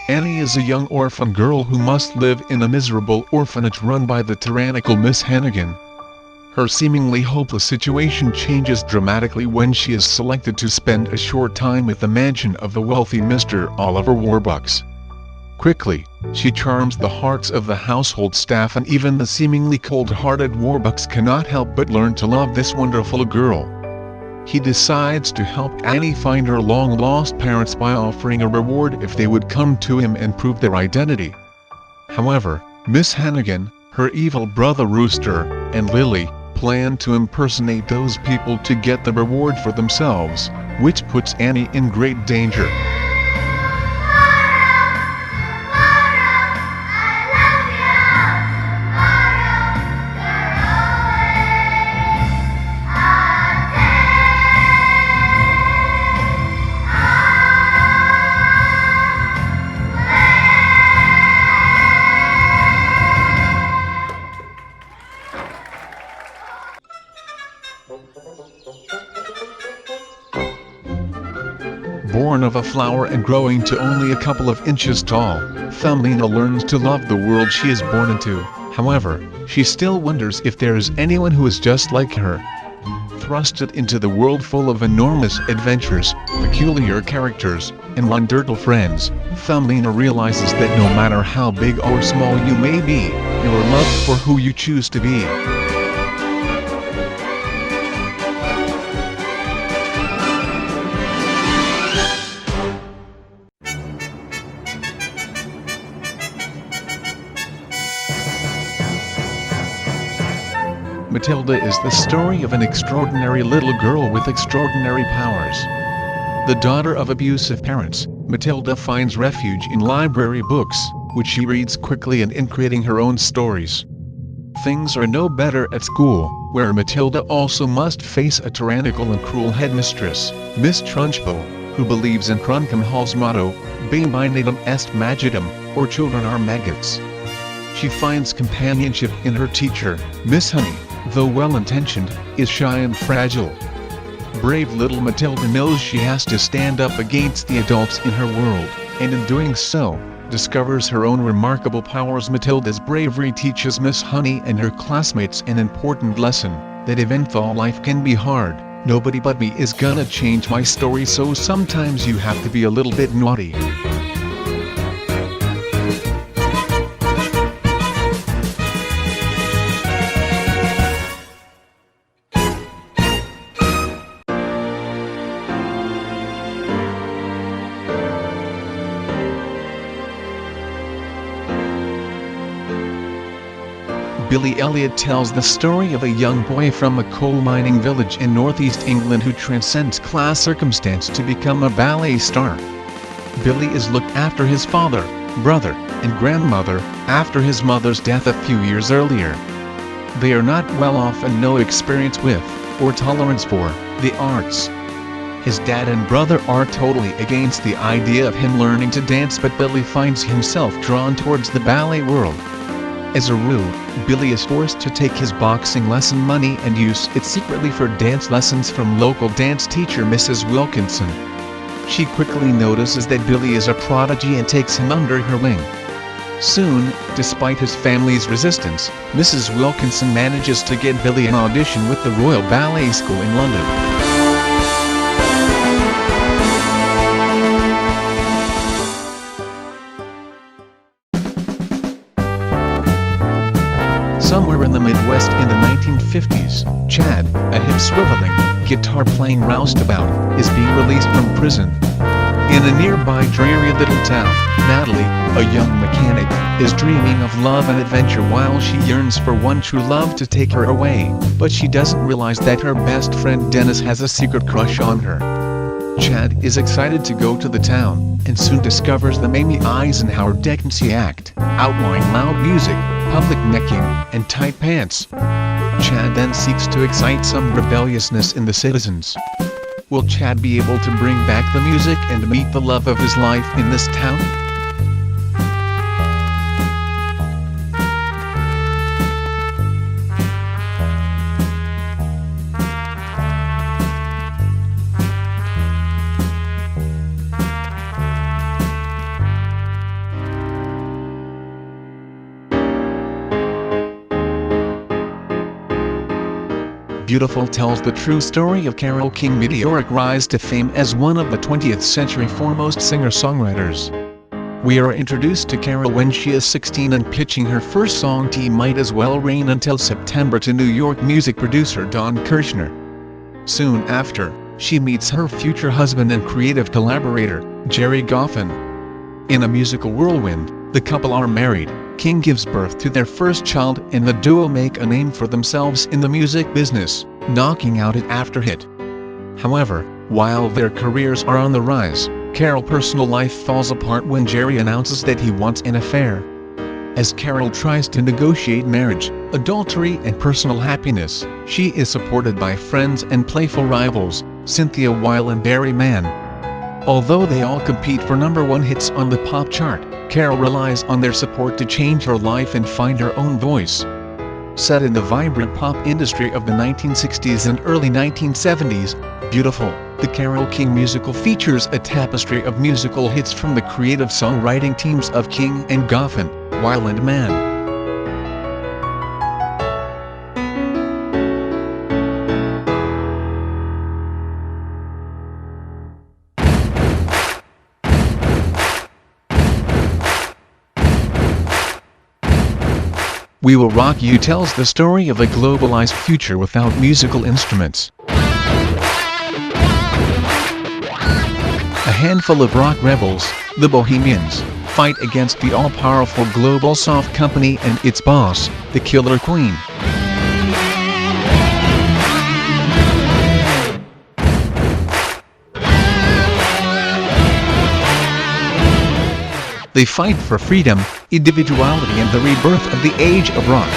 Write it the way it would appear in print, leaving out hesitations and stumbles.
Annie is a young orphan girl who must live in a miserable orphanage run by the tyrannical Miss Hannigan. Her seemingly hopeless situation changes dramatically when she is selected to spend a short time at the mansion of the wealthy Mr. Oliver Warbucks. Quickly, she charms the hearts of the household staff, and even the seemingly cold-hearted Warbucks cannot help but learn to love this wonderful girl. He decides to help Annie find her long-lost parents by offering a reward if they would come to him and prove their identity. However, Miss Hannigan, her evil brother Rooster, and Lily plan to impersonate those people to get the reward for themselves, which puts Annie in great danger. Born of a flower and growing to only a couple of inches tall, Thumbelina learns to love the world she is born into. However, she still wonders if there is anyone who is just like her. Thrusted into the world full of enormous adventures, peculiar characters, and wonderful friends, Thumbelina realizes that no matter how big or small you may be, you are loved for who you choose to be. Matilda is the story of an extraordinary little girl with extraordinary powers. The daughter of abusive parents, Matilda finds refuge in library books, which she reads quickly and in creating her own stories. Things are no better at school, where Matilda also must face a tyrannical and cruel headmistress, Miss Trunchbull, who believes in Cruncombe Hall's motto, Bambinatum est magicum, or children are maggots. She finds companionship in her teacher, Miss Honey, though well-intentioned, is shy and fragile. Brave little Matilda knows she has to stand up against the adults in her world, and in doing so, discovers her own remarkable powers. Matilda's bravery teaches Miss Honey and her classmates an important lesson, that even though life can be hard, nobody but me is gonna change my story, so sometimes you have to be a little bit naughty. Billy Elliot tells the story of a young boy from a coal mining village in northeast England who transcends class circumstance to become a ballet star. Billy is looked after his father, brother, and grandmother, after his mother's death a few years earlier. They are not well off and no experience with, or tolerance for, the arts. His dad and brother are totally against the idea of him learning to dance, but Billy finds himself drawn towards the ballet world. As a rule, Billy is forced to take his boxing lesson money and use it secretly for dance lessons from local dance teacher Mrs. Wilkinson. She quickly notices that Billy is a prodigy and takes him under her wing. Soon, despite his family's resistance, Mrs. Wilkinson manages to get Billy an audition with the Royal Ballet School in London. Somewhere in the Midwest in the 1950s, Chad, a hip-swiveling, guitar-playing roustabout, is being released from prison. In a nearby dreary little town, Natalie, a young mechanic, is dreaming of love and adventure while she yearns for one true love to take her away, but she doesn't realize that her best friend Dennis has a secret crush on her. Chad is excited to go to the town, and soon discovers the Mamie Eisenhower Decency Act, outlawing loud music, public necking, and tight pants. Chad then seeks to excite some rebelliousness in the citizens. Will Chad be able to bring back the music and meet the love of his life in this town? Beautiful tells the true story of Carole King's meteoric rise to fame as one of the 20th century's foremost singer-songwriters. We are introduced to Carole when she is 16 and pitching her first song "Tea Might As Well Rain" until September to New York music producer Don Kirshner. Soon after, she meets her future husband and creative collaborator, Jerry Goffin. In a musical whirlwind, the couple are married. King gives birth to their first child and the duo make a name for themselves in the music business, knocking out hit after hit. However, while their careers are on the rise, Carole's personal life falls apart when Jerry announces that he wants an affair. As Carole tries to negotiate marriage, adultery and personal happiness, she is supported by friends and playful rivals, Cynthia Weil and Barry Mann. Although they all compete for #1 hits on the pop chart, Carole relies on their support to change her life and find her own voice. Set in the vibrant pop industry of the 1960s and early 1970s, Beautiful, the Carole King musical features a tapestry of musical hits from the creative songwriting teams of King and Goffin, Weil and Mann. We Will Rock You tells the story of a globalized future without musical instruments. A handful of rock rebels, the Bohemians, fight against the all-powerful global soft company and its boss, the Killer Queen. They fight for freedom, individuality and the rebirth of the age of rock.